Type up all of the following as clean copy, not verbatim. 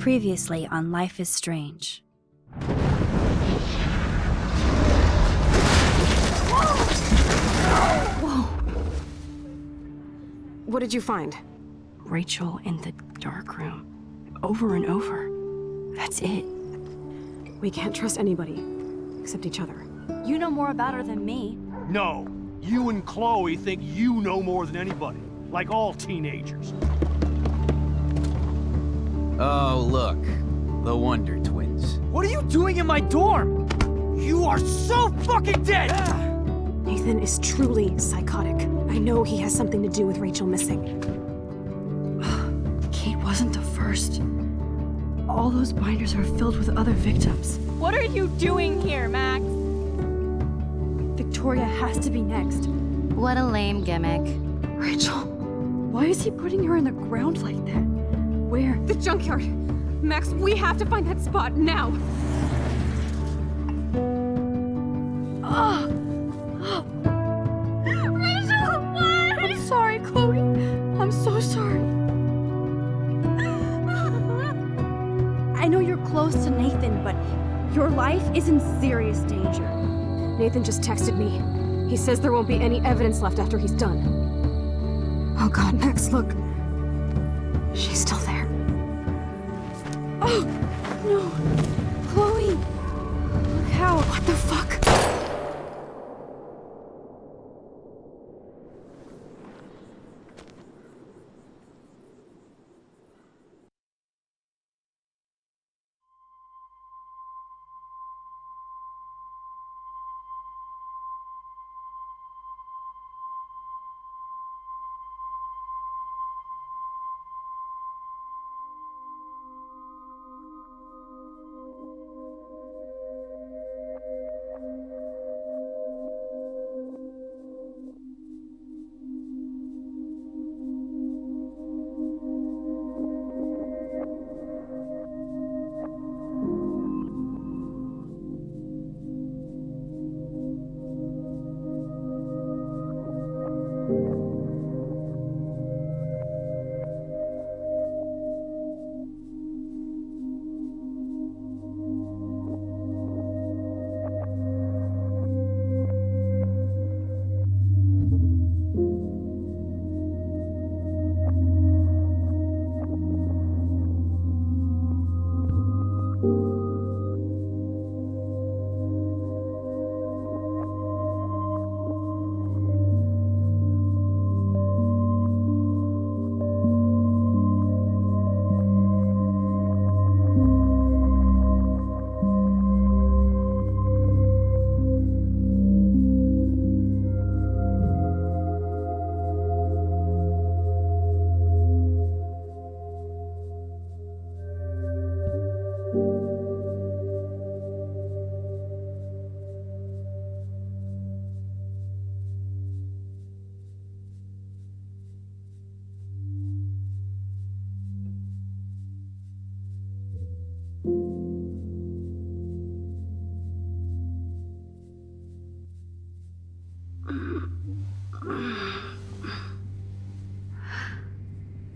Previously on Life is Strange. Whoa! What did you find? Rachel in the dark room. Over and over. That's it. We can't trust anybody, except each other. You know more about her than me. No. You and Chloe think you know more than anybody. Like all teenagers. Oh, look. The Wonder Twins. What are you doing in my dorm? You are so fucking dead! Nathan is truly psychotic. I know he has something to do with Rachel missing. Kate wasn't the first. All those binders are filled with other victims. What are you doing here, Max? Victoria has to be next. What a lame gimmick. Rachel, why is he putting her in the ground like that? Where? The junkyard! Max, we have to find that spot now! Rachel, what? I'm sorry, Chloe. I'm so sorry. I know you're close to Nathan, but your life is in serious danger. Nathan just texted me. He says there won't be any evidence left after he's done. Oh god, Max, look. She's still there. Oh, no. Chloe. Look how. What the fuck?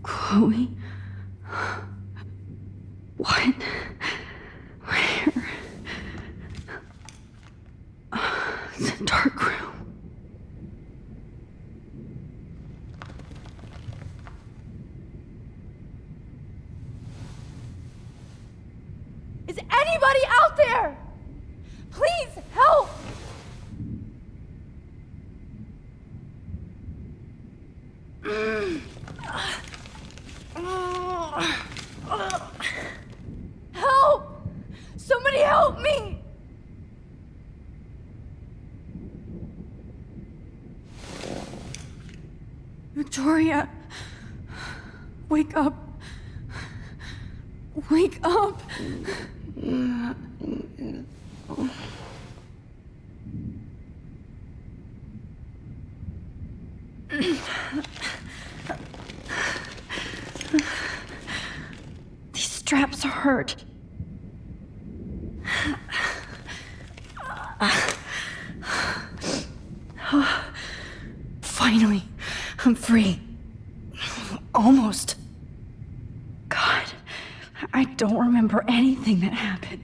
Chloe? What? Where? The dark room. Is anybody out there? Please help! Help! Somebody help me! Victoria, wake up. Wake up. These straps hurt. Finally, I'm free. Almost. God, I I don't remember anything that happened.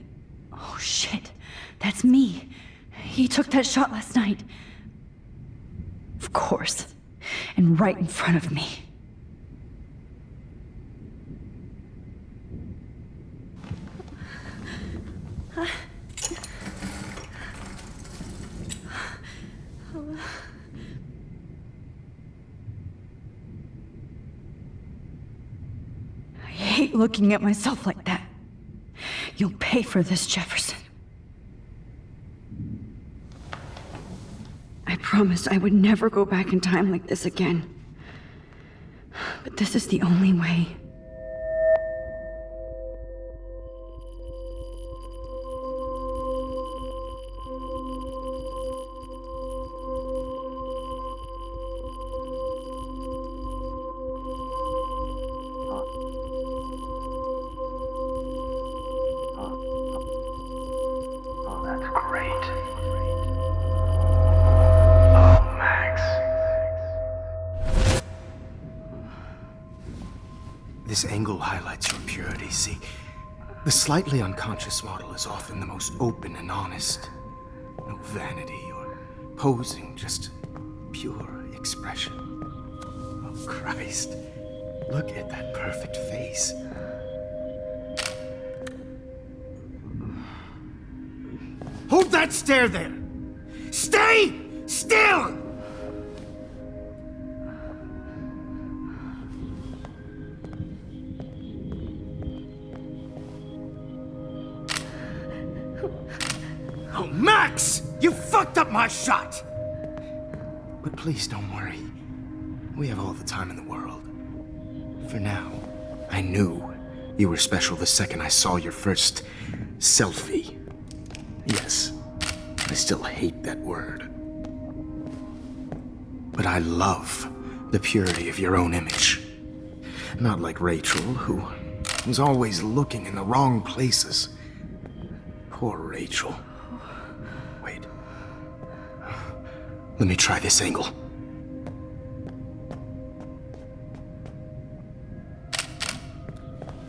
Oh shit, that's me. He took that shot last night. Of course. And right in front of me. I hate looking at myself like that. You'll pay for this, Jefferson. I promised I would never go back in time like this again. But this is the only way. Oh, that's great. Oh, Max. This angle highlights your purity, see? The slightly unconscious model is often the most open and honest. No vanity or posing, just pure expression. Oh, Christ. Look at that perfect face. Hold that stare there! Stay still! Oh, Max! You fucked up my shot! But please don't worry. We have all the time in the world. For now, I knew you were special the second I saw your first selfie. Yes, I still hate that word. But I love the purity of your own image. Not like Rachel, who was always looking in the wrong places. Poor Rachel. Wait. Let me try this angle.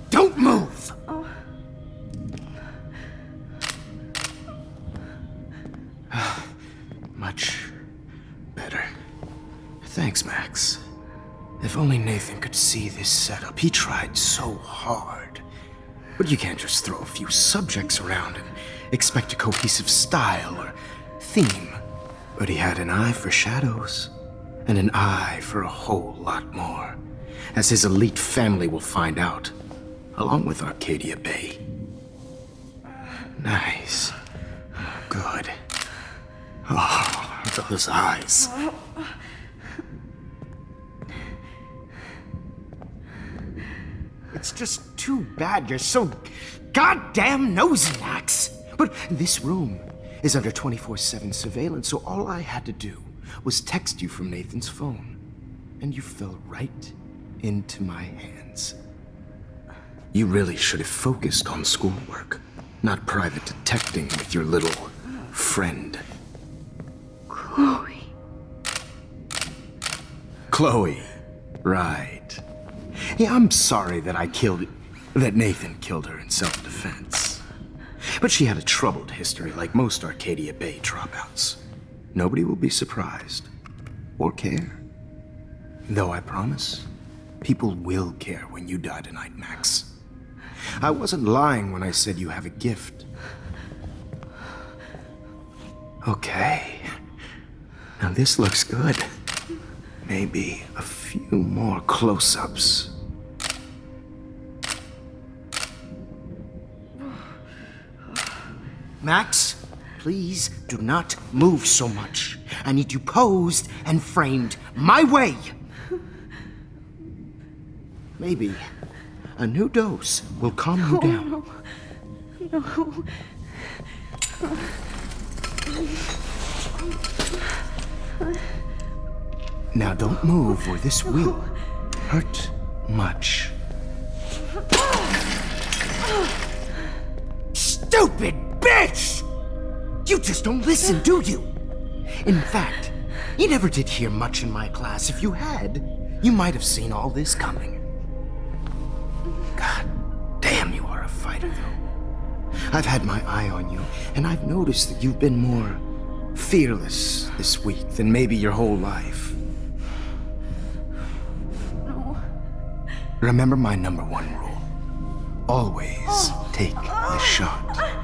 Don't move! Much better. Thanks, Max. If only Nathan could see this setup. He tried so hard. But you can't just throw a few subjects around and expect a cohesive style or theme. But he had an eye for shadows, and an eye for a whole lot more, as his elite family will find out, along with Arcadia Bay. Nice. Good. Oh, those eyes. It's just too bad you're so goddamn nosy, Max. But this room is under 24/7 surveillance, so all I had to do was text you from Nathan's phone. And you fell right into my hands. You really should have focused on schoolwork, not private detecting with your little friend. Chloe. Chloe. Right. Yeah, I'm sorry that that Nathan killed her in self-defense. But she had a troubled history like most Arcadia Bay dropouts. Nobody will be surprised. Or care. Though I promise, people will care when you die tonight, Max. I wasn't lying when I said you have a gift. Okay. Now this looks good. Maybe a few more close-ups. Max, please do not move so much. I need you posed and framed my way. Maybe a new dose will calm you down. No. Now don't move or this will hurt much. Stupid bitch! You just don't listen, do you? In fact, you never did hear much in my class. If you had, you might have seen all this coming. God damn, you are a fighter, though. I've had my eye on you, and I've noticed that you've been more fearless this week than maybe your whole life. No. Remember my number one rule. Always take the shot.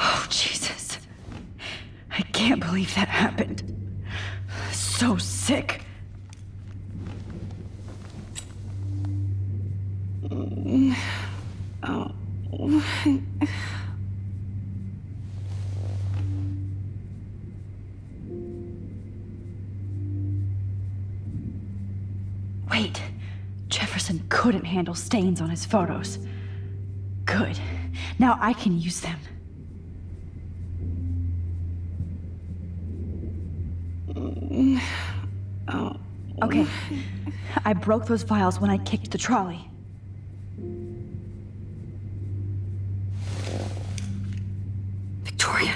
Oh, Jesus. I can't believe that happened. So sick. Wait. Jefferson couldn't handle stains on his photos. Good. Now I can use them. Okay. I broke those vials when I kicked the trolley. Victoria.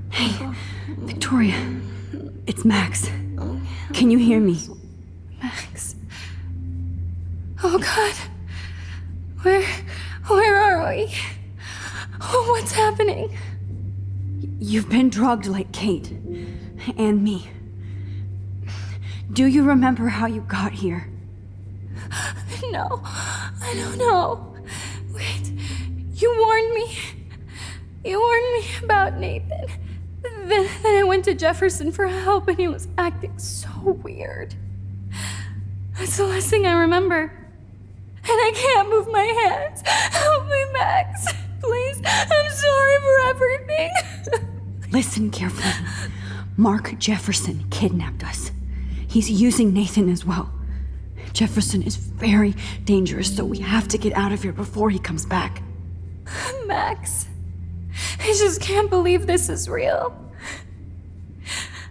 Hey, Victoria. It's Max. Can you hear me? Max. Oh God. Where are we? Oh, what's happening? You've been drugged like Kate. And me. Do you remember how you got here? No, I don't know. Wait, you warned me. You warned me about Nathan. Then I went to Jefferson for help and he was acting so weird. That's the last thing I remember. And I can't move my hands. Help me, Max. Please, I'm sorry for everything. Listen carefully. Mark Jefferson kidnapped us. He's using Nathan as well. Jefferson is very dangerous, so we have to get out of here before he comes back. Max, I just can't believe this is real.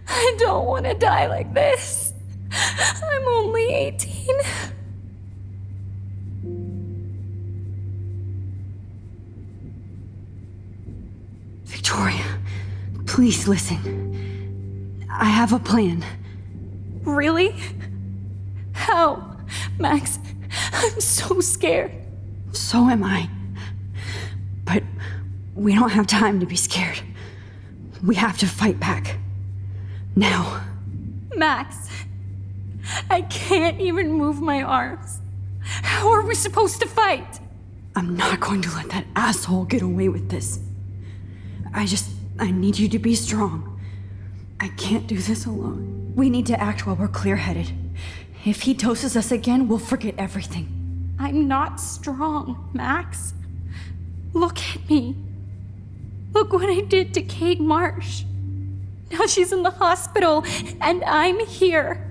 I don't want to die like this. I'm only 18. Victoria, please listen. I have a plan. Really? How? Max, I'm so scared. So am I. But we don't have time to be scared. We have to fight back. Now. Max, I can't even move my arms. How are we supposed to fight? I'm not going to let that asshole get away with this. I need you to be strong. I can't do this alone. We need to act while we're clear-headed. If he doses us again, we'll forget everything. I'm not strong, Max. Look at me. Look what I did to Kate Marsh. Now she's in the hospital, and I'm here.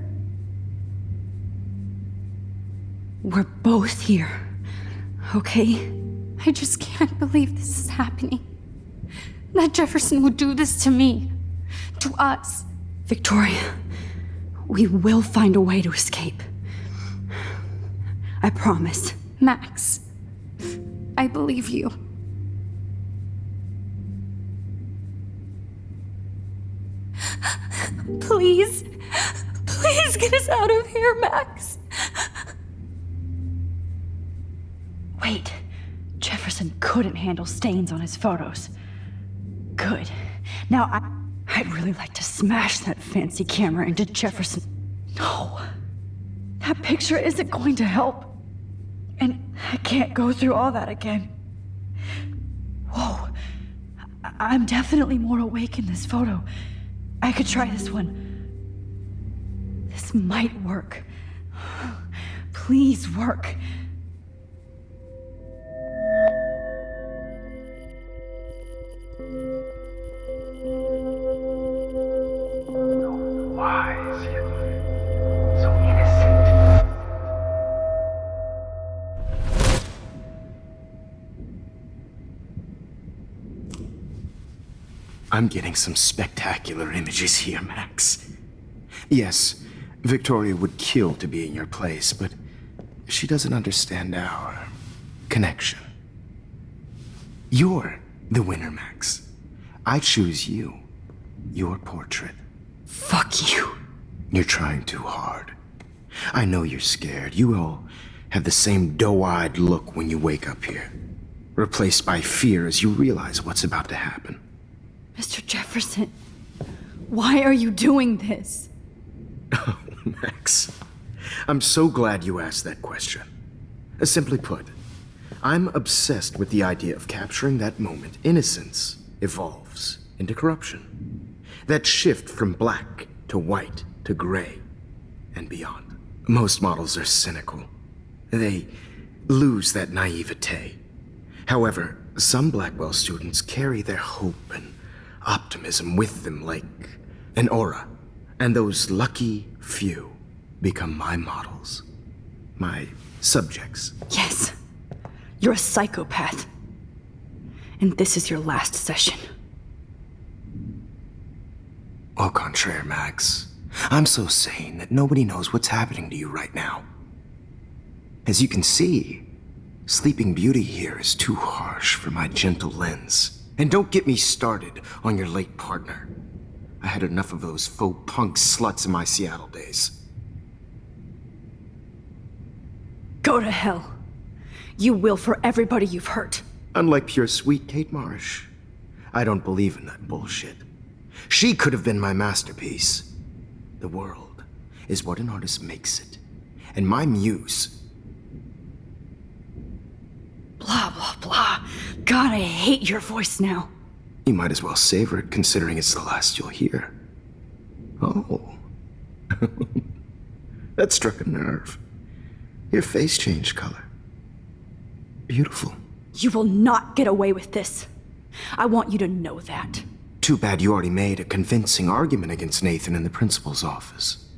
We're both here, okay? I just can't believe this is happening. That Jefferson would do this to me. To us. Victoria, we will find a way to escape. I promise. Max, I believe you. Please, please get us out of here, Max. Wait, Jefferson couldn't handle stains on his photos. Good. Now I'd really like to smash that fancy camera into Jefferson. No, that picture isn't going to help. And I can't go through all that again. Whoa, I'm definitely more awake in this photo. I could try this one. This might work. Please work. Wise yet so innocent. I'm getting some spectacular images here, Max. Yes, Victoria would kill to be in your place, but she doesn't understand our connection. You're the winner, Max. I choose you. Your portrait. Fuck you. You're trying too hard. I know you're scared. You all have the same doe-eyed look when you wake up here, replaced by fear as you realize what's about to happen. Mr. Jefferson, why are you doing this? Oh, Max. I'm so glad you asked that question. Simply put, I'm obsessed with the idea of capturing that moment innocence evolves into corruption. That shift from black to white to gray and beyond. Most models are cynical. They lose that naivete. However, some Blackwell students carry their hope and optimism with them like an aura. And those lucky few become my models. My subjects. Yes, you're a psychopath. And this is your last session. Au contraire, Max. I'm so sane that nobody knows what's happening to you right now. As you can see, Sleeping Beauty here is too harsh for my gentle lens. And don't get me started on your late partner. I had enough of those faux punk sluts in my Seattle days. Go to hell. You will for everybody you've hurt. Unlike pure sweet Kate Marsh, I don't believe in that bullshit. She could have been my masterpiece. The world is what an artist makes it. And my muse... Blah, blah, blah. God, I hate your voice now. You might as well savor it, considering it's the last you'll hear. Oh. That struck a nerve. Your face changed color. Beautiful. You will not get away with this. I want you to know that. Too bad you already made a convincing argument against Nathan in the principal's office.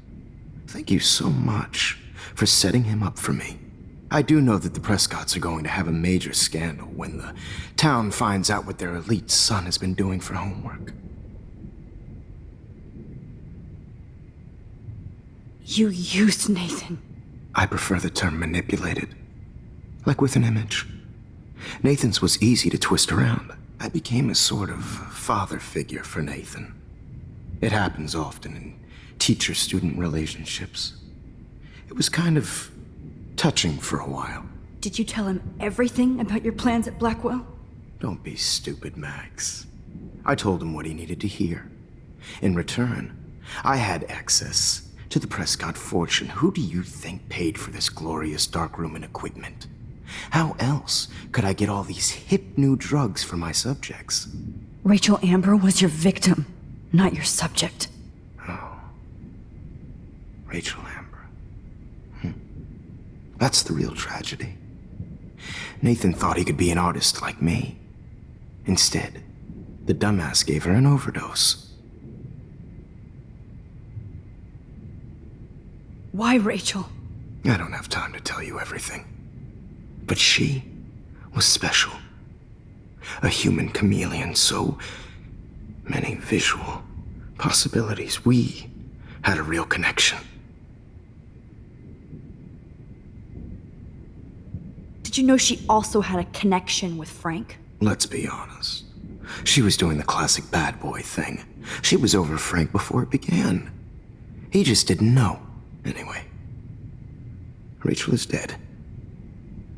Thank you so much for setting him up for me. I do know that the Prescotts are going to have a major scandal when the town finds out what their elite son has been doing for homework. You used Nathan. I prefer the term manipulated. Like with an image. Nathan's was easy to twist around. I became a sort of father figure for Nathan. It happens often in teacher-student relationships. It was kind of touching for a while. Did you tell him everything about your plans at Blackwell? Don't be stupid, Max. I told him what he needed to hear. In return, I had access to the Prescott fortune. Who do you think paid for this glorious darkroom and equipment? How else could I get all these hip new drugs for my subjects? Rachel Amber was your victim, not your subject. Oh. Rachel Amber. That's the real tragedy. Nathan thought he could be an artist like me. Instead, the dumbass gave her an overdose. Why Rachel? I don't have time to tell you everything. But she was special. A human chameleon, so many visual possibilities. We had a real connection. Did you know she also had a connection with Frank? Let's be honest. She was doing the classic bad boy thing. She was over Frank before it began. He just didn't know. Anyway, Rachel is dead.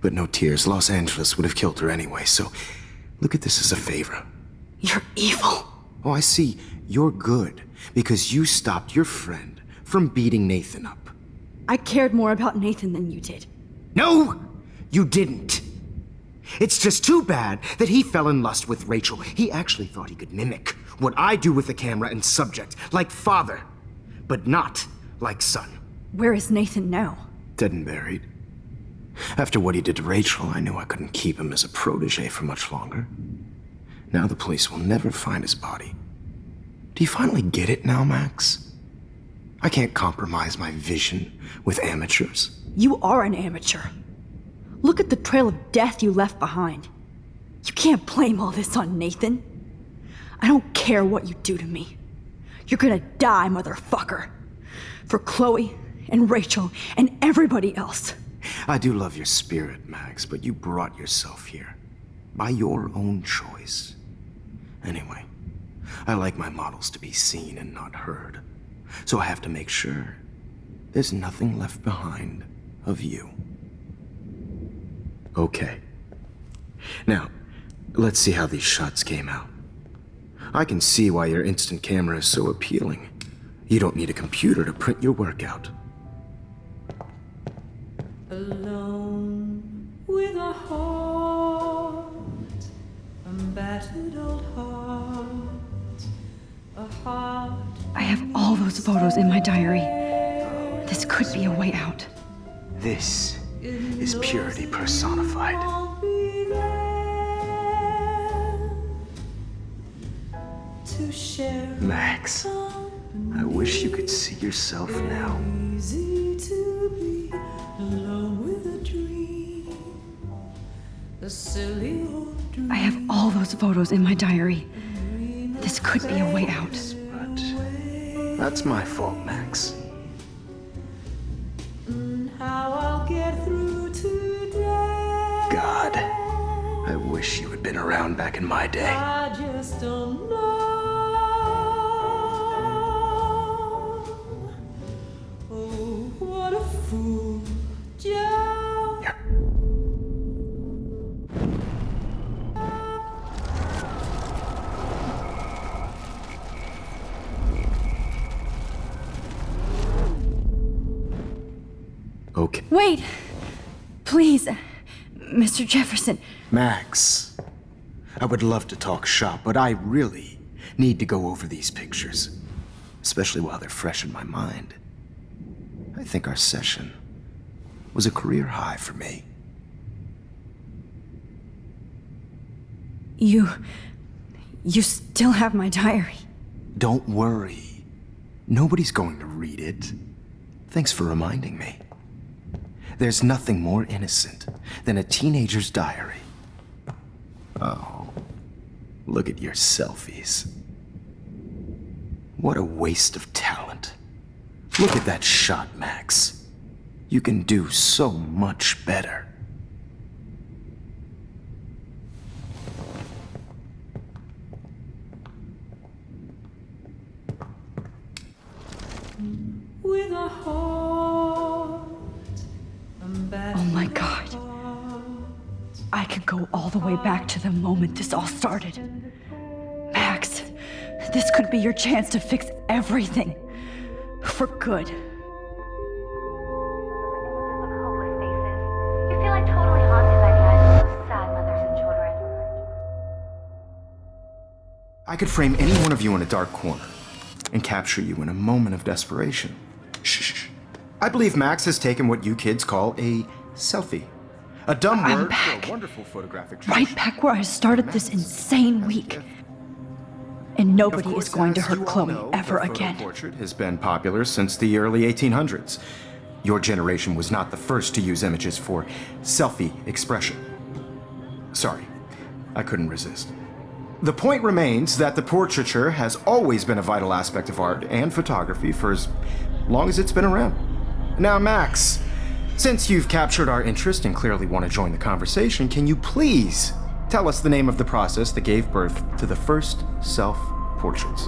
But no tears. Los Angeles would have killed her anyway, so look at this as a favor. You're evil. Oh, I see. You're good because you stopped your friend from beating Nathan up. I cared more about Nathan than you did. No, you didn't. It's just too bad that he fell in lust with Rachel. He actually thought he could mimic what I do with the camera and subject, like father, but not like son. Where is Nathan now? Dead and buried. After what he did to Rachel, I knew I couldn't keep him as a protege for much longer. Now the police will never find his body. Do you finally get it now, Max? I can't compromise my vision with amateurs. You are an amateur. Look at the trail of death you left behind. You can't blame all this on Nathan. I don't care what you do to me. You're gonna die, motherfucker. For Chloe and Rachel and everybody else. I do love your spirit, Max, but you brought yourself here. By your own choice. Anyway, I like my models to be seen and not heard. So I have to make sure there's nothing left behind of you. Okay. Now, let's see how these shots came out. I can see why your instant camera is so appealing. You don't need a computer to print your work out. Alone with a heart, a battered old heart, a heart. I have all those photos in my diary. This could be a way out. This is purity personified. I'll be there to share. Max, I wish you could see yourself now. Easy to be alone with a dream, a silly old dream. I have all those photos in my diary. This could be a way out. But that's my fault, Max. How I'll get through today. God, I wish you had been around back in my day. I just don't know. Oh, what a fool, Joe. Yeah. Okay. Wait! Please, Mr. Jefferson. Max, I would love to talk shop, but I really need to go over these pictures, especially while they're fresh in my mind. I think our session was a career high for me. You still have my diary. Don't worry. Nobody's going to read it. Thanks for reminding me. There's nothing more innocent than a teenager's diary. Oh, look at your selfies. What a waste of talent. Look at that shot, Max. You can do so much better. With a heart, Oh my God. I could go all the way back to the moment this all started. Max, this could be your chance to fix everything. For good. You feel like totally haunted by the eyes of those sad mothers and children. I could frame any one of you in a dark corner and capture you in a moment of desperation. Shh. I believe Max has taken what you kids call a selfie. A dumb I'm word back. for a wonderful photographic Right back where I started this insane week. And nobody is going to hurt Chloe ever again. The portrait has been popular since the early 1800s. Your generation was not the first to use images for selfie expression. Sorry, I couldn't resist. The point remains that the portraiture has always been a vital aspect of art and photography for as long as it's been around. Now, Max, since you've captured our interest and clearly want to join the conversation, can you please tell us the name of the process that gave birth to the first self-portraits?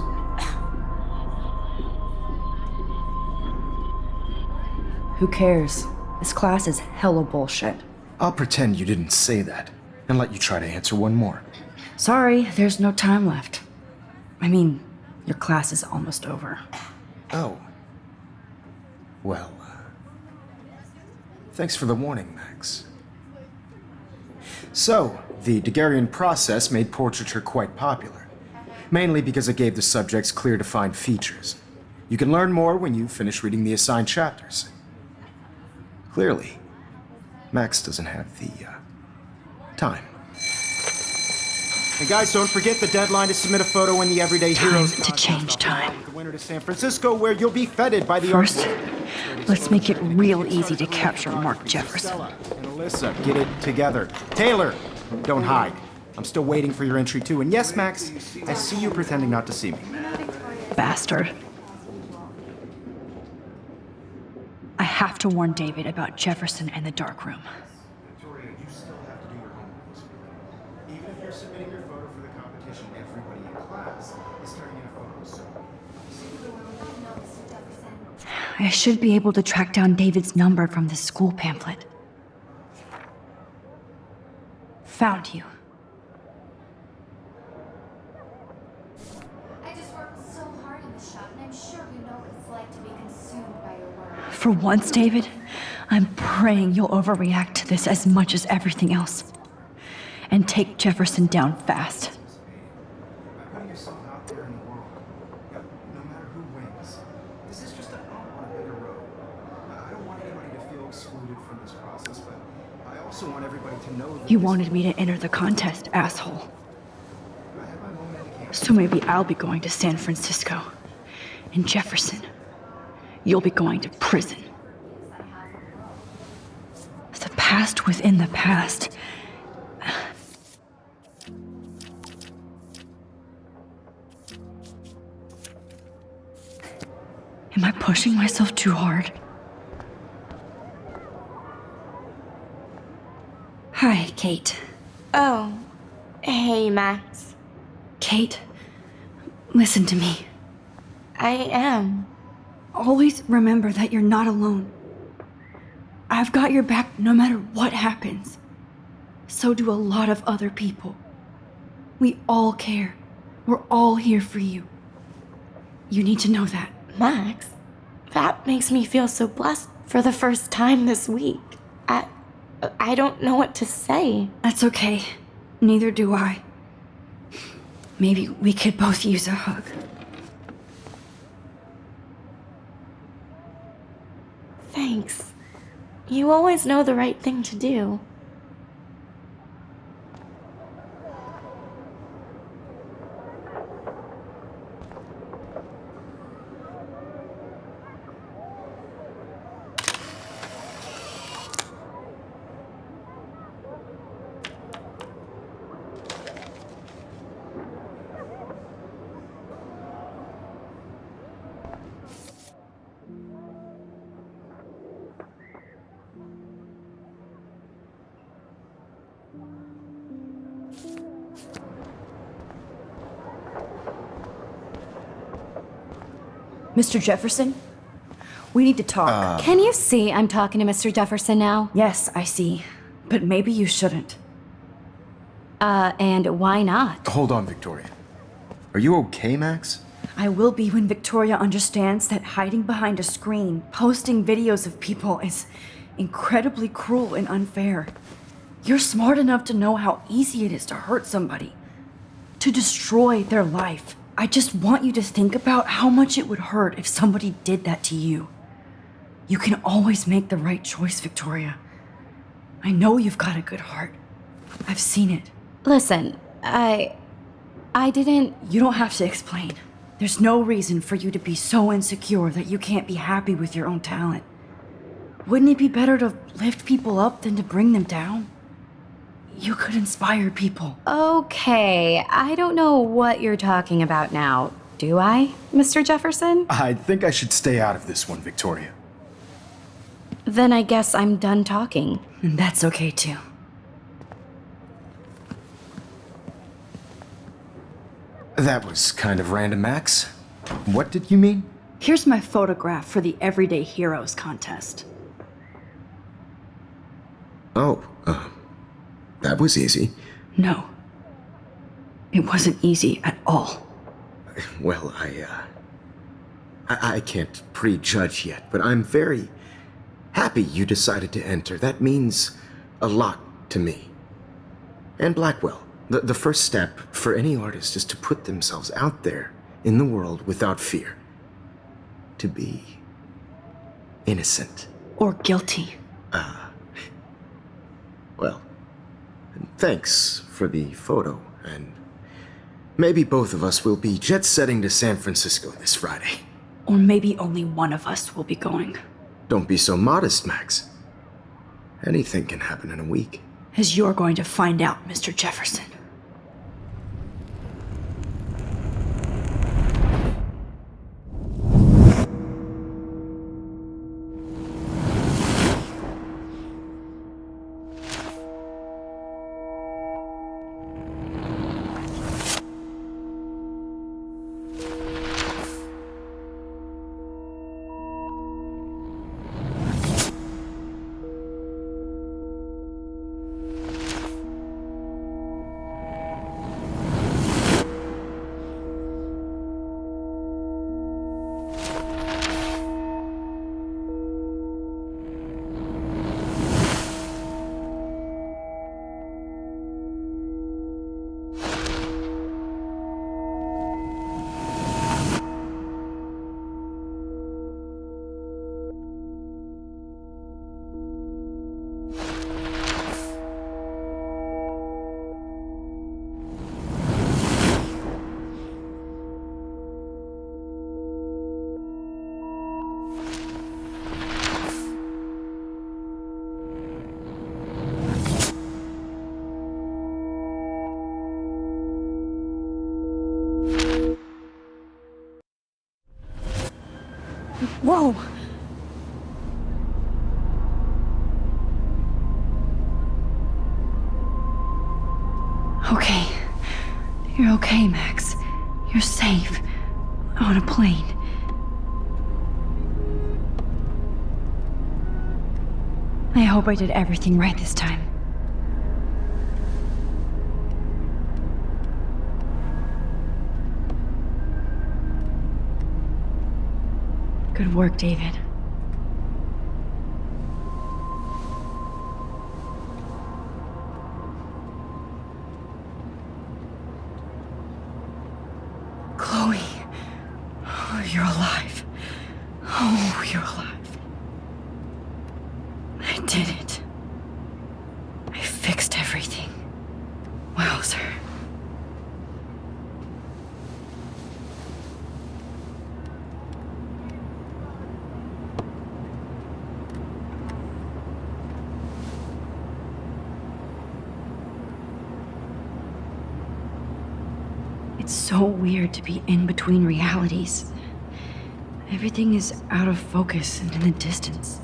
Who cares? This class is hella bullshit. I'll pretend you didn't say that and let you try to answer one more. Sorry, there's no time left. I mean, your class is almost over. Oh. Well, thanks for the warning, Max. So, the Daguerrean process made portraiture quite popular, mainly because it gave the subjects clear defined features. You can learn more when you finish reading the assigned chapters. Clearly, Max doesn't have the time. And guys, don't forget the deadline to submit a photo in the Everyday Heroes Time to change time. The winner to San Francisco, where you'll be feted by the First, let's make it real easy to capture Mark Jefferson. And Alyssa, get it together. Taylor, don't hide. I'm still waiting for your entry too. And yes, Max, I see you pretending not to see me. Bastard. I have to warn David about Jefferson and the dark room. Victoria, you still have to do your homework. Even if you're submitting your photo for the competition, everybody in class is turning in a photo, so... I should be able to track down David's number from the school pamphlet. Found you. I just worked so hard in the shop, and I'm sure you know what it's like to be consumed by your work. For once, David, I'm praying you'll overreact to this as much as everything else. And take Jefferson down fast. By putting yourself out there in the world, no matter who wins, this is just a bump on a bigger road. I don't want anybody to feel excluded from this process, but I also want everybody to know that You wanted me to enter the contest, asshole. I have my moment at the camp. So maybe I'll be going to San Francisco. And Jefferson, you'll be going to prison. The past within the past. Am I pushing myself too hard? Hi, Kate. Oh, hey, Max. Kate, listen to me. I am. Always remember that you're not alone. I've got your back no matter what happens. So do a lot of other people. We all care. We're all here for you. You need to know that. Max, that makes me feel so blessed for the first time this week. I don't know what to say. That's okay. Neither do I. Maybe we could both use a hug. Thanks. You always know the right thing to do. Mr. Jefferson? We need to talk. Can you see I'm talking to Mr. Jefferson now? Yes, I see. But maybe you shouldn't. And why not? Hold on, Victoria. Are you okay, Max? I will be when Victoria understands that hiding behind a screen, posting videos of people is incredibly cruel and unfair. You're smart enough to know how easy it is to hurt somebody, to destroy their life. I just want you to think about how much it would hurt if somebody did that to you. You can always make the right choice, Victoria. I know you've got a good heart. I've seen it. Listen, I didn't... You don't have to explain. There's no reason for you to be so insecure that you can't be happy with your own talent. Wouldn't it be better to lift people up than to bring them down? You could inspire people. Okay, I don't know what you're talking about now, do I, Mr. Jefferson? I think I should stay out of this one, Victoria. Then I guess I'm done talking. And that's okay too. That was kind of random, Max. What did you mean? Here's my photograph for the Everyday Heroes contest. Oh, that was easy. No. It wasn't easy at all. Well, I can't prejudge yet, but I'm very happy you decided to enter. That means a lot to me. And Blackwell. The first step for any artist is to put themselves out there in the world without fear. To be innocent. Or guilty. Well, thanks for the photo, and maybe both of us will be jet-setting to San Francisco this Friday. Or maybe only one of us will be going. Don't be so modest, Max. Anything can happen in a week. As you're going to find out, Mr. Jefferson. Whoa! Okay. You're okay, Max. You're safe. On a plane. I hope I did everything right this time. Good work, David. Chloe. Oh, you're alive. Oh, you're alive. I did it. I fixed everything. Wowzer. It's so weird to be in between realities. Everything is out of focus and in the distance.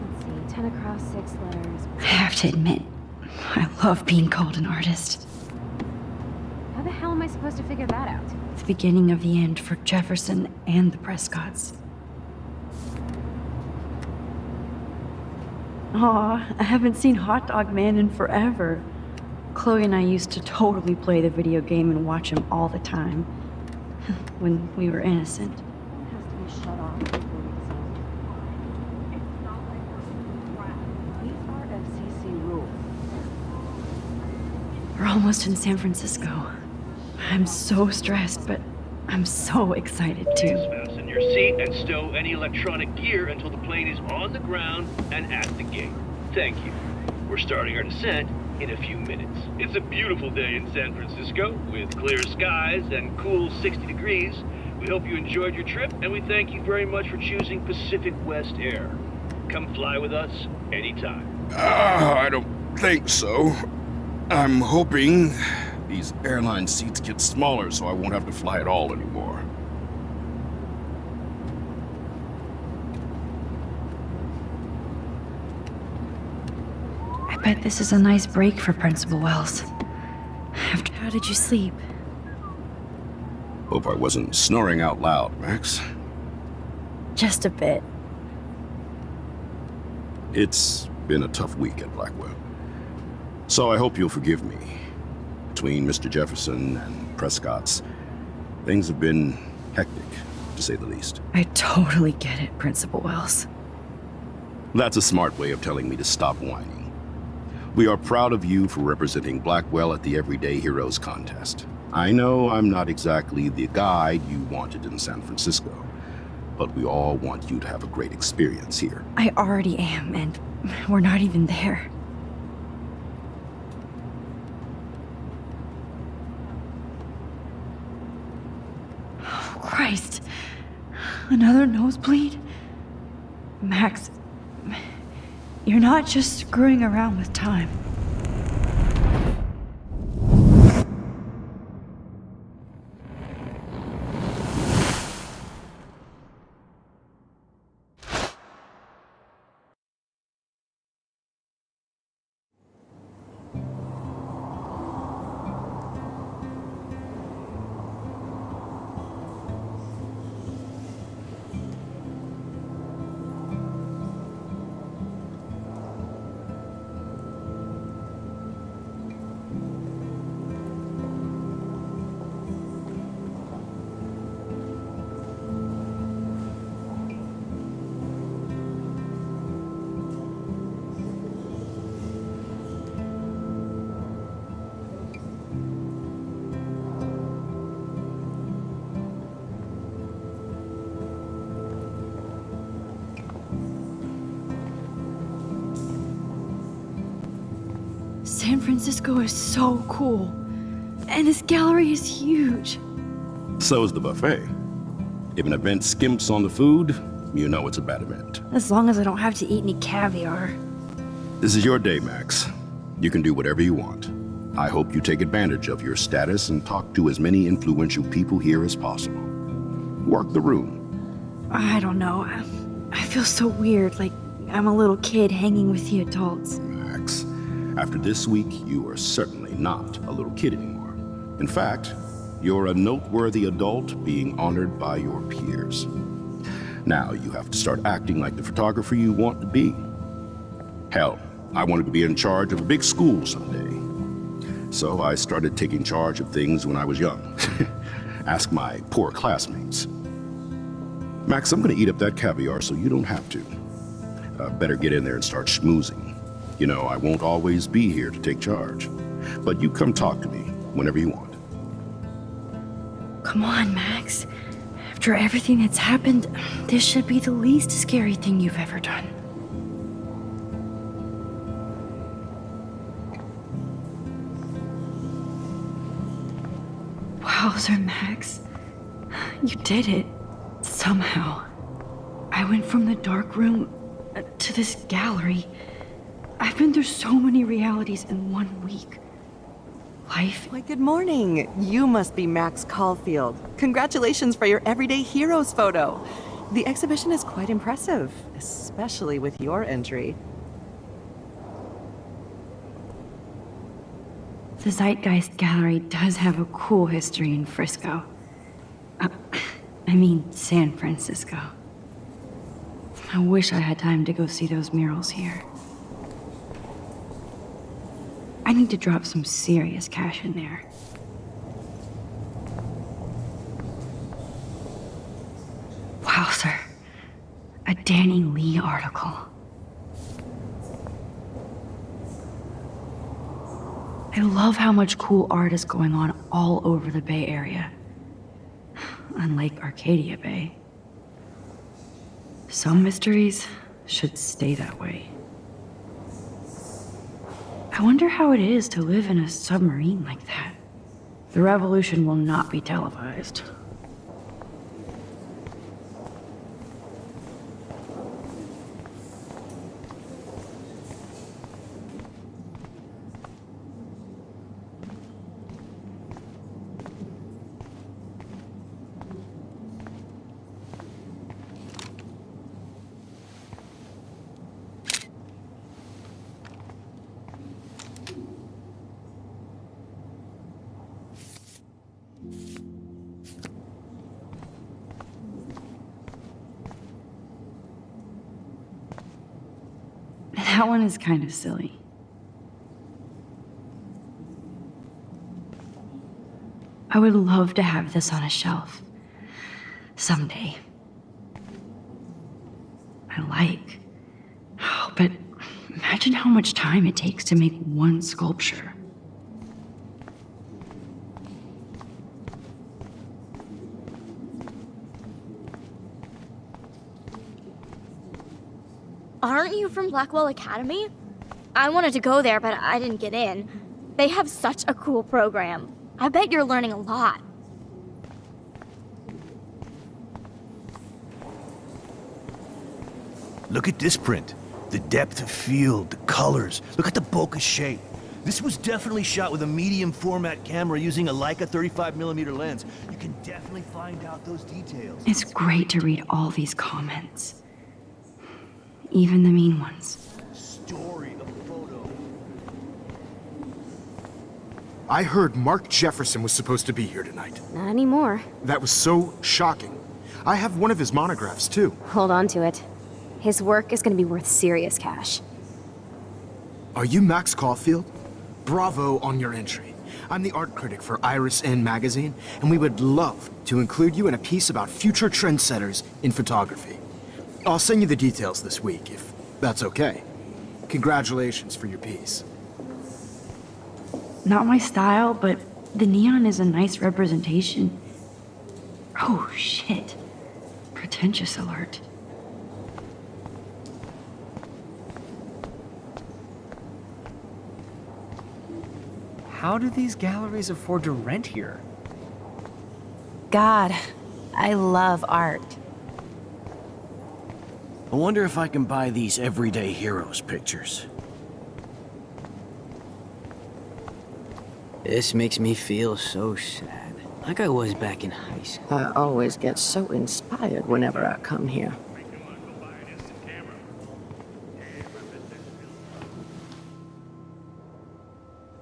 Let's see, 10 across, 6 letters. I have to admit, I love being called an artist. How the hell am I supposed to figure that out? The beginning of the end for Jefferson and the Prescotts. Aw, I haven't seen Hot Dog Man in forever. Chloe and I used to totally play the video game and watch him all the time. When we were innocent. It has to be shut off before it's on. It's not like we're These are FCC rules. We're almost in San Francisco. I'm so stressed, but I'm so excited too. Fasten your seat and stow any electronic gear until the plane is on the ground and at the gate. Thank you. We're starting our descent in a few minutes. It's a beautiful day in San Francisco with clear skies and cool 60 degrees. We hope you enjoyed your trip and we thank you very much for choosing Pacific West Air. Come fly with us anytime. I don't think so. I'm hoping these airline seats get smaller so I won't have to fly at all anymore. I bet this is a nice break for Principal Wells. How did you sleep? Hope I wasn't snoring out loud, Max. Just a bit. It's been a tough week at Blackwell. So I hope you'll forgive me. Between Mr. Jefferson and Prescott's, things have been hectic, to say the least. I totally get it, Principal Wells. That's a smart way of telling me to stop whining. We are proud of you for representing Blackwell at the Everyday Heroes contest. I know I'm not exactly the guide you wanted in San Francisco, but we all want you to have a great experience here. I already am, and we're not even there. Oh, Christ. Another nosebleed? Max, you're not just screwing around with time. San Francisco is so cool. And this gallery is huge. So is the buffet. If an event skimps on the food, you know it's a bad event. As long as I don't have to eat any caviar. This is your day, Max. You can do whatever you want. I hope you take advantage of your status and talk to as many influential people here as possible. Work the room. I don't know. I feel so weird, like I'm a little kid hanging with the adults. Max, after this week, you are certainly not a little kid anymore. In fact, you're a noteworthy adult being honored by your peers. Now you have to start acting like the photographer you want to be. Hell, I wanted to be in charge of a big school someday. So I started taking charge of things when I was young. Ask my poor classmates. Max, I'm gonna eat up that caviar so you don't have to. Better get in there and start schmoozing. You know, I won't always be here to take charge. But you come talk to me whenever you want. Come on, Max. After everything that's happened, this should be the least scary thing you've ever done. Wowzer, Max. You did it. Somehow. I went from the dark room to this gallery. I've been through so many realities in 1 week. Life. Why, good morning. You must be Max Caulfield. Congratulations for your Everyday Heroes photo. The exhibition is quite impressive, especially with your entry. The Zeitgeist Gallery does have a cool history in Frisco. I mean, San Francisco. I wish I had time to go see those murals here. I need to drop some serious cash in there. Wowzer. A Danny Lee article. I love how much cool art is going on all over the Bay Area. Unlike Arcadia Bay. Some mysteries should stay that way. I wonder how it is to live in a submarine like that. The revolution will not be televised. That one is kind of silly. I would love to have this on a shelf. Someday. But imagine how much time it takes to make one sculpture. Aren't you from Blackwell Academy? I wanted to go there, but I didn't get in. They have such a cool program. I bet you're learning a lot. Look at this print. The depth of field, the colors. Look at the bokeh shape. This was definitely shot with a medium format camera using a Leica 35mm lens. You can definitely find out those details. It's great to read all these comments. Even the mean ones. Story of photo. I heard Mark Jefferson was supposed to be here tonight. Not anymore. That was so shocking. I have one of his monographs, too. Hold on to it. His work is going to be worth serious cash. Are you Max Caulfield? Bravo on your entry. I'm the art critic for Iris N magazine, and we would love to include you in a piece about future trendsetters in photography. I'll send you the details this week, if that's okay. Congratulations for your piece. Not my style, but the neon is a nice representation. Oh, shit. Pretentious alert. How do these galleries afford to rent here? God, I love art. I wonder if I can buy these Everyday Heroes pictures. This makes me feel so sad. Like I was back in high school. I always get so inspired whenever I come here.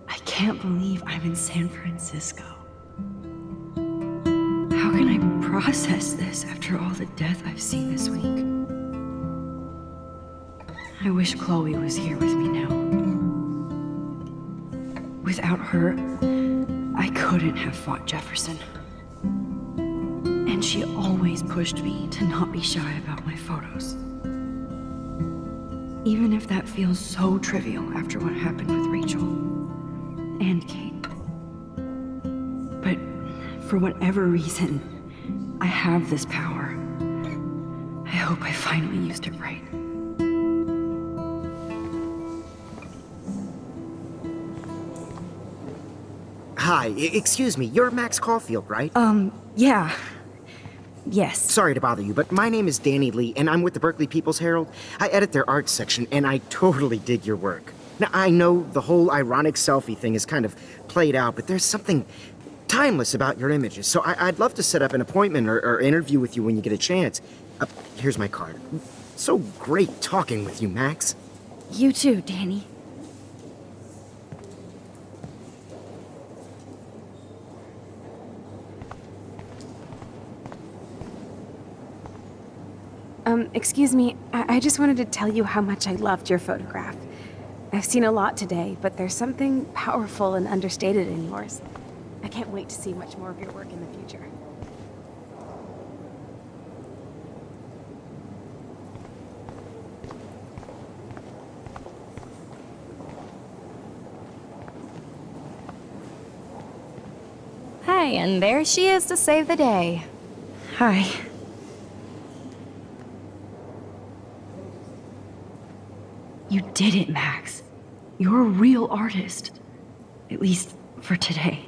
I can't believe I'm in San Francisco. How can I process this after all the death I've seen this week? I wish Chloe was here with me now. Without her, I couldn't have fought Jefferson. And she always pushed me to not be shy about my photos. Even if that feels so trivial after what happened with Rachel and Kate. But for whatever reason, I have this power. I hope I finally used it right. Hi, excuse me, you're Max Caulfield, right? Yeah. Yes. Sorry to bother you, but my name is Danny Lee, and I'm with the Berkeley People's Herald. I edit their arts section, and I totally dig your work. Now, I know the whole ironic selfie thing is kind of played out, but there's something timeless about your images, so I'd love to set up an appointment or interview with you when you get a chance. Here's my card. So great talking with you, Max. You too, Danny. Excuse me, I just wanted to tell you how much I loved your photograph. I've seen a lot today, but there's something powerful and understated in yours. I can't wait to see much more of your work in the future. Hi, and there she is to save the day. Hi. You did it, Max. You're a real artist. At least for today.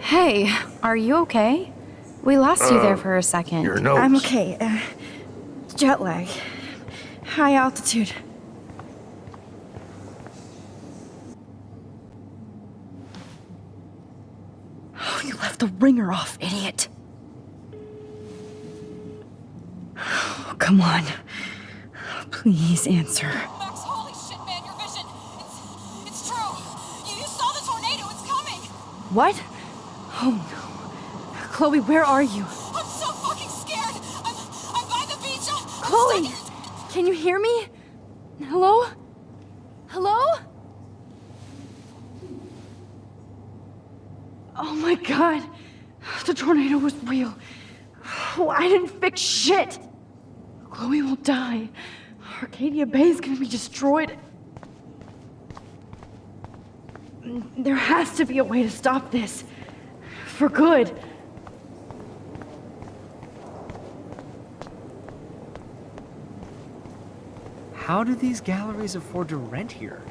Hey, are you okay? We lost you there for a second. Your nose. I'm okay. Jet lag. High altitude. Oh, you left the ringer off, idiot. Oh, come on. Please answer. Max, holy shit, man, your vision. It's true. You saw the tornado. It's coming. What? Oh no. Chloe, where are you? I'm so fucking scared. I'm by the beach. Chloe! Can you hear me? Hello? Hello? Oh my god. The tornado was real. Oh, I didn't fix shit. Chloe will die. Arcadia Bay is gonna be destroyed. There has to be a way to stop this. For good. How do these galleries afford to rent here?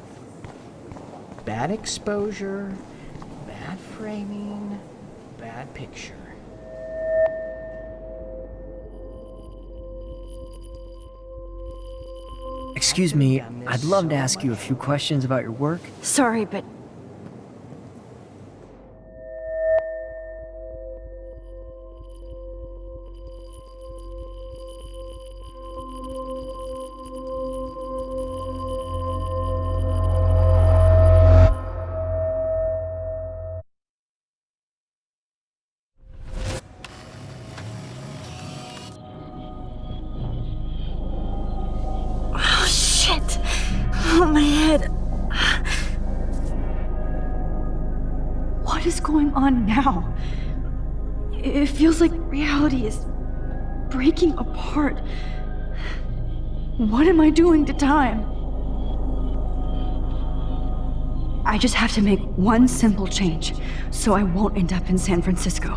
Bad exposure, bad framing, bad picture. Excuse me, I'd love to ask you a few questions about your work. Sorry, but my head. What is going on now? It feels like reality is breaking apart. What am I doing to time? I just have to make one simple change so I won't end up in San Francisco.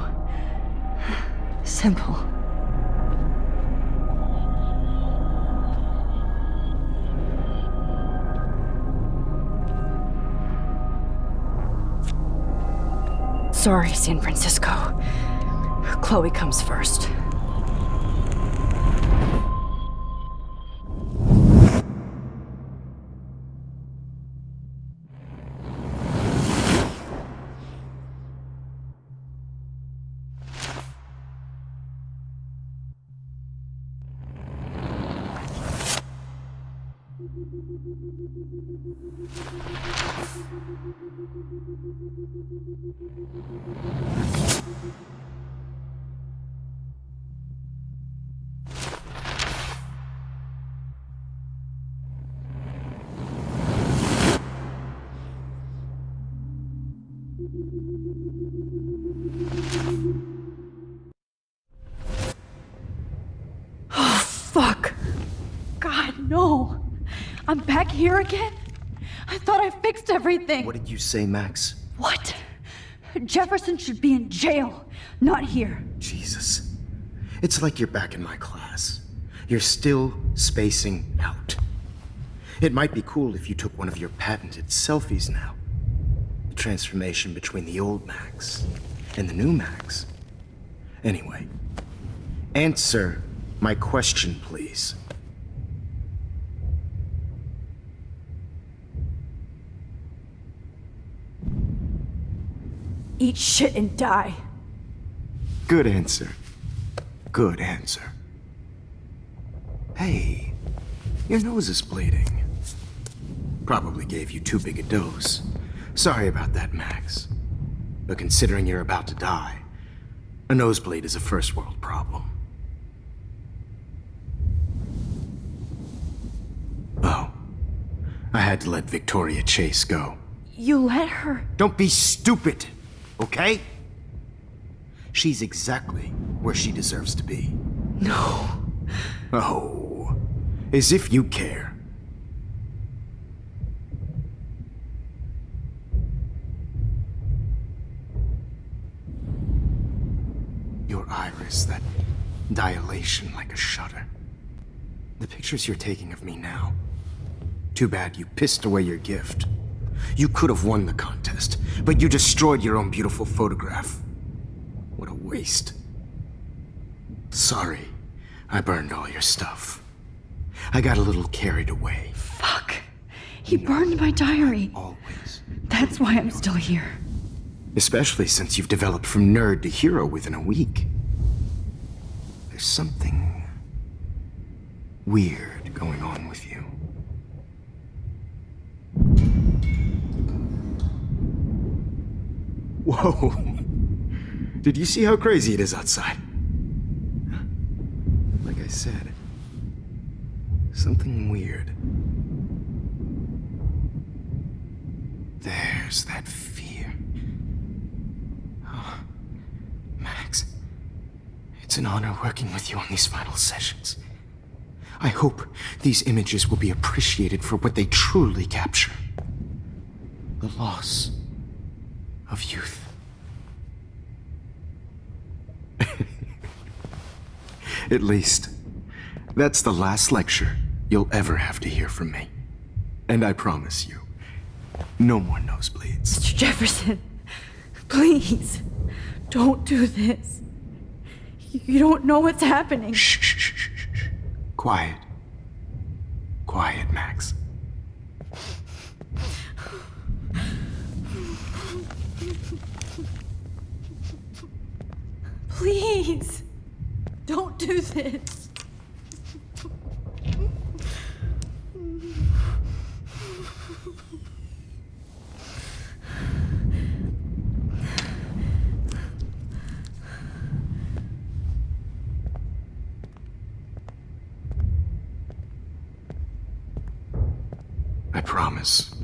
Simple. Sorry, San Francisco. Chloe comes first. Oh, fuck. God, no. I'm back here again? I thought I fixed everything. What did you say, Max? What? Jefferson should be in jail, not here. Jesus. It's like you're back in my class. You're still spacing out. It might be cool if you took one of your patented selfies now. The transformation between the old Max and the new Max. Anyway, answer my question, please. Eat shit and die. Good answer. Good answer. Hey, your nose is bleeding. Probably gave you too big a dose. Sorry about that, Max. But considering you're about to die, a nosebleed is a first world problem. Oh, I had to let Victoria Chase go. You let her? Don't be stupid, okay? She's exactly where she deserves to be. No. Oh, as if you care. Your iris, that dilation like a shutter. The pictures you're taking of me now. Too bad you pissed away your gift. You could have won the contest, but you destroyed your own beautiful photograph. What a waste. Sorry, I burned all your stuff. I got a little carried away. Fuck. He burned my diary. Always. That's why I'm still here. Especially since you've developed from nerd to hero within a week. There's something weird going on with you. Whoa! Did you see how crazy it is outside? Like I said, something weird. There's that fear. Oh, Max, it's an honor working with you on these final sessions. I hope these images will be appreciated for what they truly capture. The loss of youth. At least, that's the last lecture you'll ever have to hear from me. And I promise you, no more nosebleeds. Mr. Jefferson, please, don't do this. You don't know what's happening. Shh, shh, shh, shh, shh. Quiet. Quiet, Max. Please, don't do this. I promise,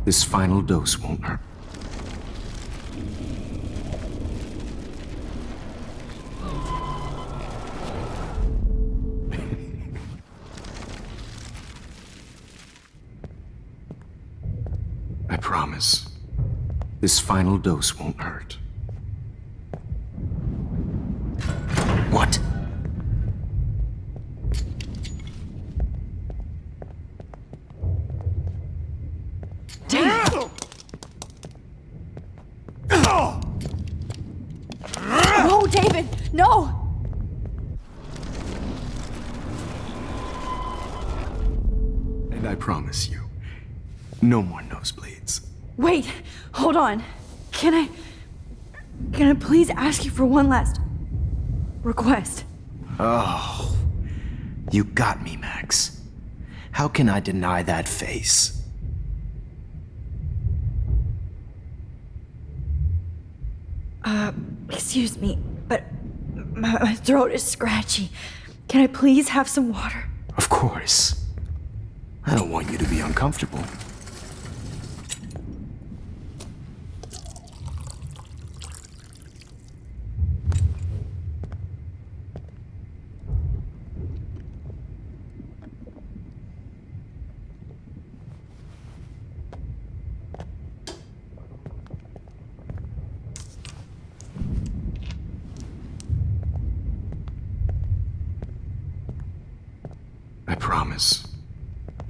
this final dose won't hurt. I promise, this final dose won't hurt. What? David, no! And I promise you, no more nosebleeds. Wait, hold on. Can I please ask you for one last request? Oh, you got me, Max. How can I deny that face? Excuse me, but my throat is scratchy. Can I please have some water? Of course. I don't want you to be uncomfortable. I promise.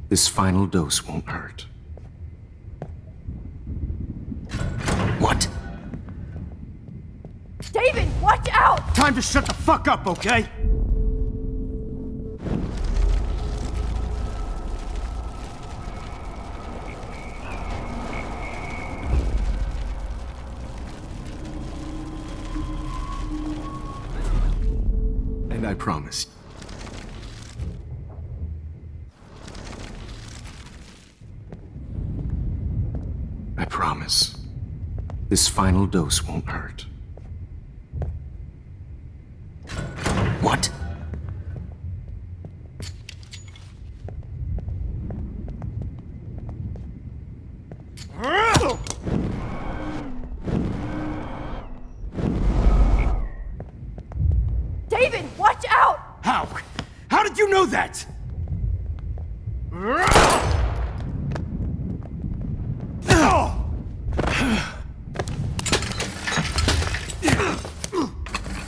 This final dose won't hurt. What? David, watch out! Time to shut the fuck up, okay? And I promise. I promise. This final dose won't hurt. What? David, watch out! How? How did you know that?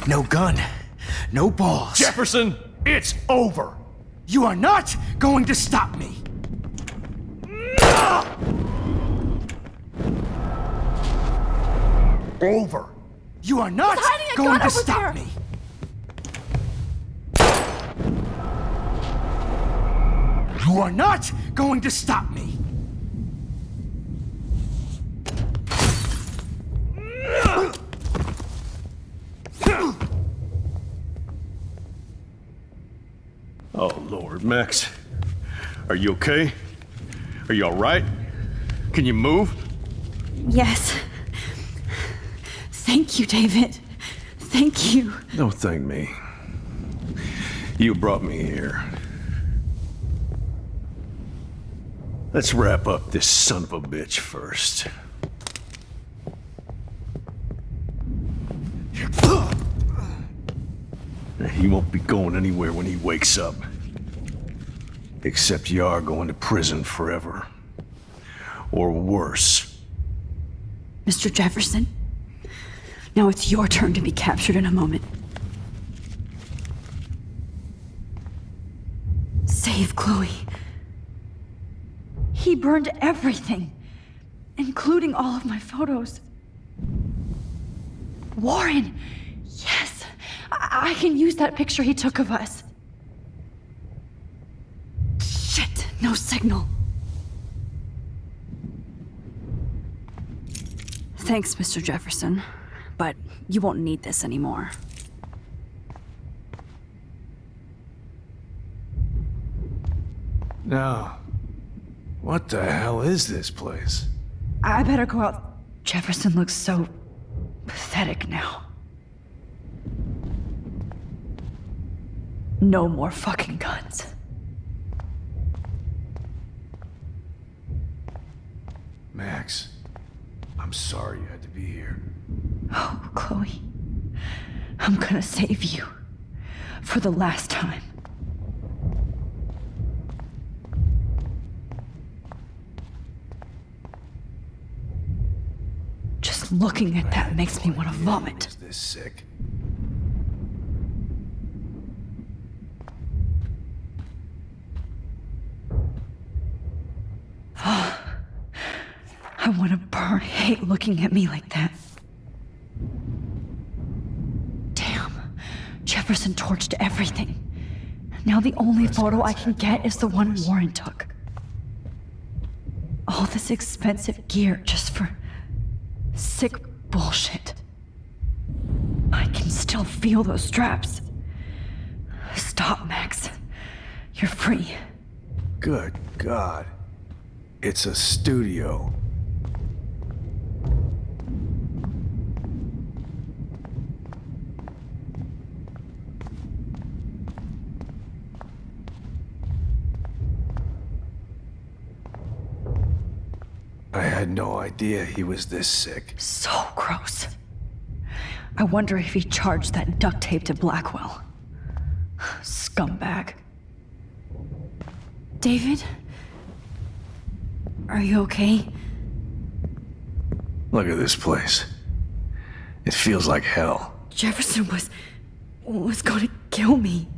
No gun. No balls. Jefferson, it's over. You are not going to stop me. Over. You are not going to stop me. You are not going to stop me. Oh, Lord, Max. Are you okay? Are you all right? Can you move? Yes. Thank you, David. Thank you. Don't thank me. You brought me here. Let's wrap up this son of a bitch first. He won't be going anywhere when he wakes up. Except you are going to prison forever. Or worse. Mr. Jefferson, now it's your turn to be captured in a moment. Save Chloe. He burned everything, including all of my photos. Warren! Yes! I can use that picture he took of us. Shit! No signal. Thanks, Mr. Jefferson, but you won't need this anymore. Now, what the hell is this place? I better go out. Jefferson looks so pathetic now. No more fucking guns. Max, I'm sorry you had to be here. Oh, Chloe. I'm gonna save you. For the last time. Just looking at that makes me want to vomit. Is this sick? I want to burn. I hate looking at me like that. Damn. Jefferson torched everything. Now the only photo I can get is the one Warren took. All this expensive gear just for sick bullshit. I can still feel those straps. Stop, Max. You're free. Good God. It's a studio. I had no idea he was this sick. So gross. I wonder if he charged that duct tape to Blackwell. Scumbag. David? Are you okay? Look at this place. It feels like hell. Jefferson was going to kill me.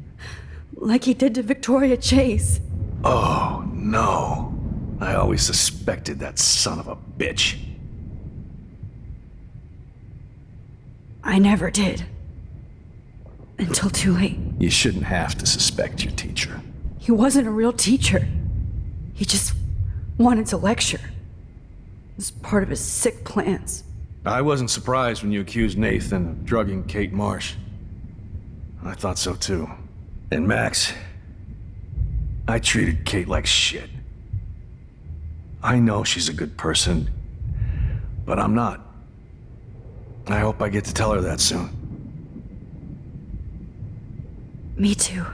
Like he did to Victoria Chase. Oh, no. I always suspected that son of a bitch. I never did. Until too late. You shouldn't have to suspect your teacher. He wasn't a real teacher. He just wanted to lecture. It was part of his sick plans. I wasn't surprised when you accused Nathan of drugging Kate Marsh. I thought so too. And Max, I treated Kate like shit. I know she's a good person, but I'm not. I hope I get to tell her that soon. Me too.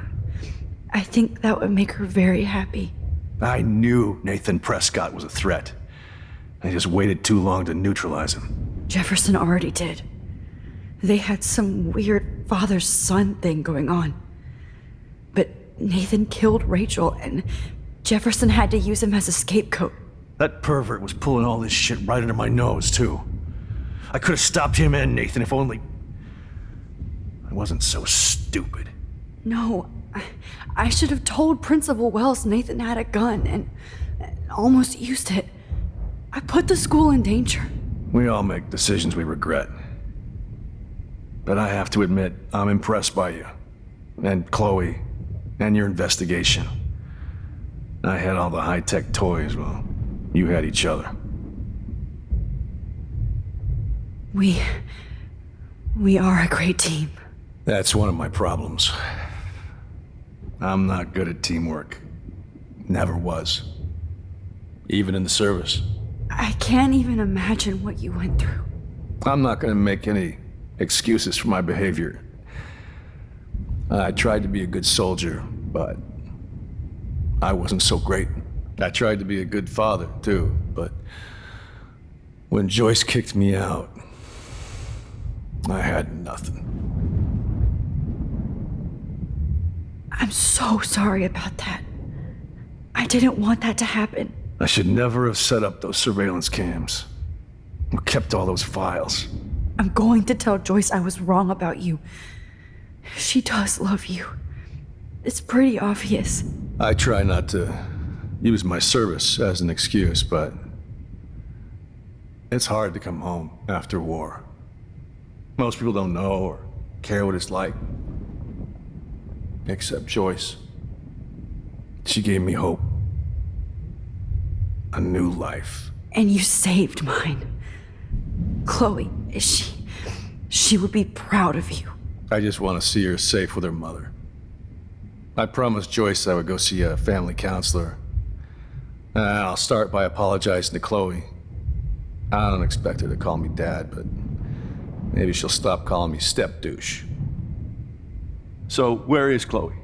I think that would make her very happy. I knew Nathan Prescott was a threat. I just waited too long to neutralize him. Jefferson already did. They had some weird father-son thing going on. But Nathan killed Rachel, and Jefferson had to use him as a scapegoat. That pervert was pulling all this shit right under my nose, too. I could have stopped him and Nathan if only I wasn't so stupid. No, I should have told Principal Wells Nathan had a gun and almost used it. I put the school in danger. We all make decisions we regret. But I have to admit, I'm impressed by you. And Chloe. And your investigation. I had all the high-tech toys, well, you had each other. We are a great team. That's one of my problems. I'm not good at teamwork. Never was. Even in the service. I can't even imagine what you went through. I'm not gonna make any excuses for my behavior. I tried to be a good soldier, but I wasn't so great. I tried to be a good father, too, but when Joyce kicked me out, I had nothing. I'm so sorry about that. I didn't want that to happen. I should never have set up those surveillance cams. Or kept all those files. I'm going to tell Joyce I was wrong about you. She does love you. It's pretty obvious. I try not to use my service as an excuse, but it's hard to come home after war. Most people don't know or care what it's like. Except Joyce. She gave me hope. A new life. And you saved mine. Chloe, she would be proud of you. I just want to see her safe with her mother. I promised Joyce I would go see a family counselor. And I'll start by apologizing to Chloe. I don't expect her to call me Dad, but maybe she'll stop calling me step douche. So, where is Chloe?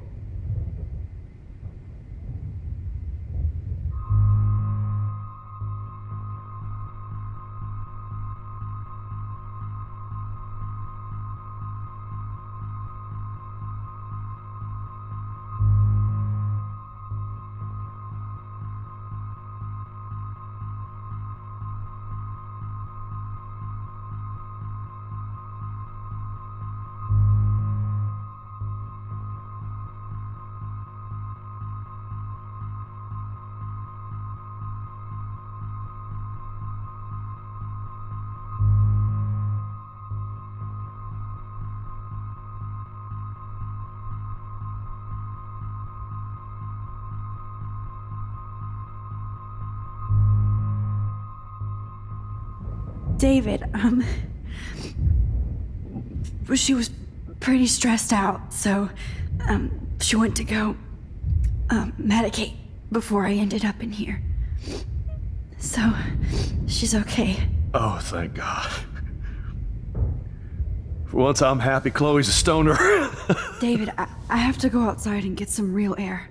David, she was pretty stressed out, so, she went to go, medicate before I ended up in here. So, she's okay. Oh, thank God. For once, I'm happy Chloe's a stoner. David, I have to go outside and get some real air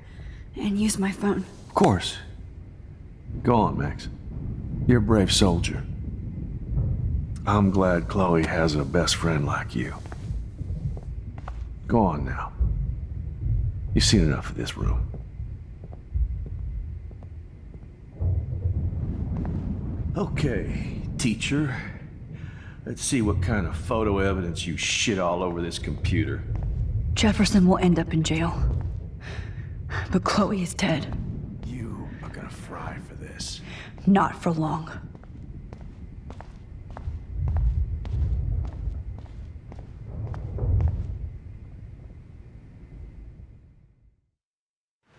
and use my phone. Of course. Go on, Max. You're a brave soldier. I'm glad Chloe has a best friend like you. Go on now. You've seen enough of this room. Okay, teacher. Let's see what kind of photo evidence you shit all over this computer. Jefferson will end up in jail. But Chloe is dead. You are gonna fry for this. Not for long.